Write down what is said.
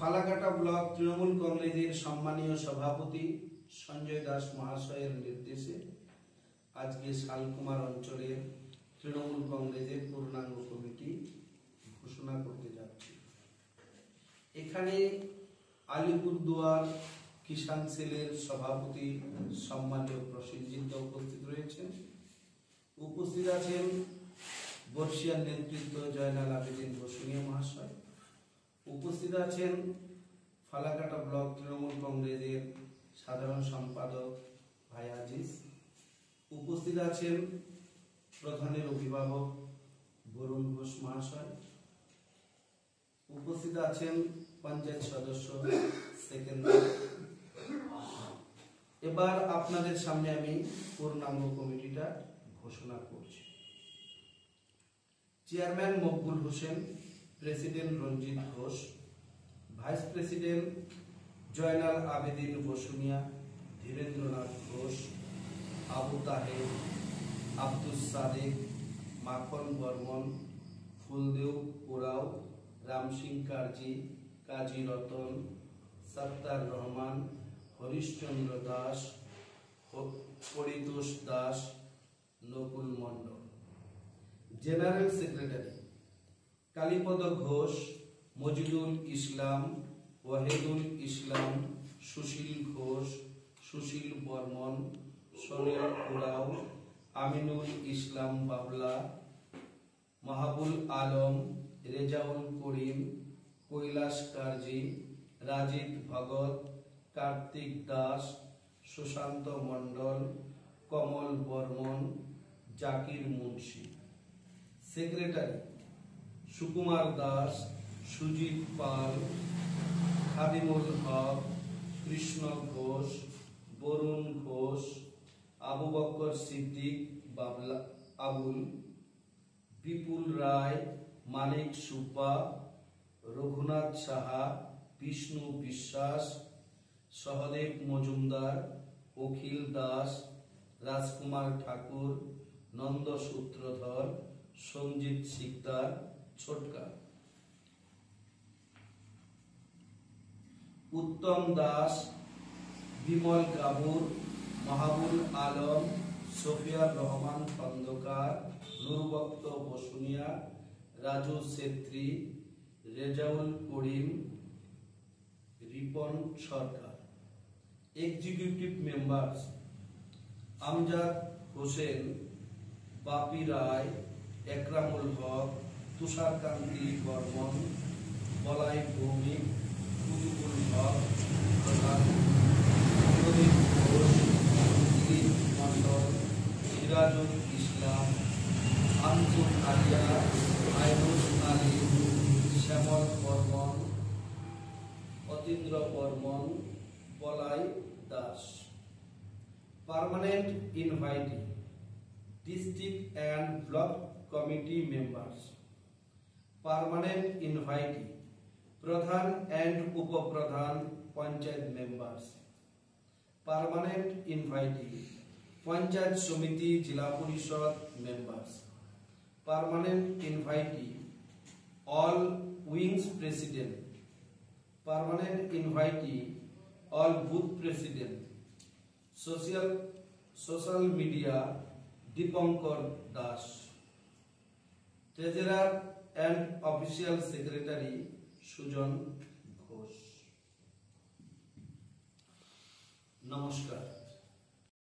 Falakata block Trinamool কংগ্রেসের সম্মানীয় সভাপতি সঞ্জয় দাস মহাশয়ের নির্দেশে আজকে শালকুমার অঞ্চলের তৃণমূল কংগ্রেসের পূর্ণাঙ্গ কমিটি ঘোষণা করতে যাচ্ছি। এখানে আলিপুরদুয়ার কিষাণ সেলের সভাপতি সম্মানীয় প্রসেনজিৎ উপস্থিত রয়েছেন। উপস্থিত আছেন বর্ষিয়ার নেতৃত্ব জয়নাল আবেদিন বসুনিয়া মহাশয়। উপস্থিত আছেন ফালাকাটা ব্লক তৃণমূল কংগ্রেসের সাধারণ সম্পাদক ভাই আজিজ। উপস্থিত আছেন প্রধানের অভিভাবক বরুণ ঘোষ মহাশয়। উপস্থিত আছেন পঞ্চায়েত সদস্য সেকেন্দার। এবার আপনাদের সামনে আমি পূর্ণাঙ্গ কমিটিটা ঘোষণা করছি। Chairman Maqbool Hossain, president Ranjit Ghosh, vice president Joynal Abedin Basunia, Dhirendranath Ghosh, Abu Taher, Abdus Sadek, মাখন বর্মন, ফুলদেও ওরাও, রামসিং কারজি, কাজী রতন, সত্তার রহমান, হরিশচন্দ্র দাস, পরিতোষ দাস, নকুল মন্ডল। জেনারেল সেক্রেটারি কালীপদ ঘোষ, মজিদুল ইসলাম, ওয়াহিদুল ইসলাম, সুশীল ঘোষ, সুশীল বর্মন, সোনেল ওরাও, আমিনুল ইসলাম বাবলা, মাহবুল আলম, রেজাউল করিম, কৈলাস কারজি, রাজিত ভগত, কার্তিক দাস, সুশান্ত মন্ডল, কমল বর্মন, জাকির মুন্সি। সেক্রেটারি সুকুমার দাস, সুজিত পাল, খাদিমুল হক, কৃষ্ণ ঘোষ, বরুণ ঘোষ, আবু বকর সিদ্দিক বাবলা আবুল, বিপুল রায়, মানিক সুব্বা, রঘুনাথ সাহা, বিষ্ণু বিশ্বাস, সহদেব মজুমদার, অখিল দাস, রাজকুমার ঠাকুর, নন্দ সূত্রধর, সঞ্জিত সিকদার, ছোটকা। উত্তম দাস, বিমল গাবুর, মাহবুল আলম, সফিয়ার রহমান খন্দকার, নুরবক্ত বসুনিয়া, রাজু সেত্রী, রেজাউল করিম, রিপন সরকার। এক্সিকিউটিভ মেম্বার্স আমজাদ হোসেন, বাপি রায়, একরামুল হক, তুষারকান্তি বর্মন, বলাই ভৌমিক, কুতুবুল হক প্রধান, প্রদীপ ঘোষ, দিলীপ মন্ডল, সিরাজুল ইসলাম, আনসুর আলিয়া, আইনুস আলী, শ্যামল বর্মন, অতীন্দ্র বর্মন, বলাই Das. Permanent invitee district and block committee members. Permanent invitee প্রধান and উপপ্রধান panchayat members. Permanent invitee panchayat সমিতি জেলা পরিষদ members. Permanent invitee all wings president. Permanent invitee all booth president. Social media Dipankar Das. Treasurer and Official Secretary Sujan Ghosh. Namaskar.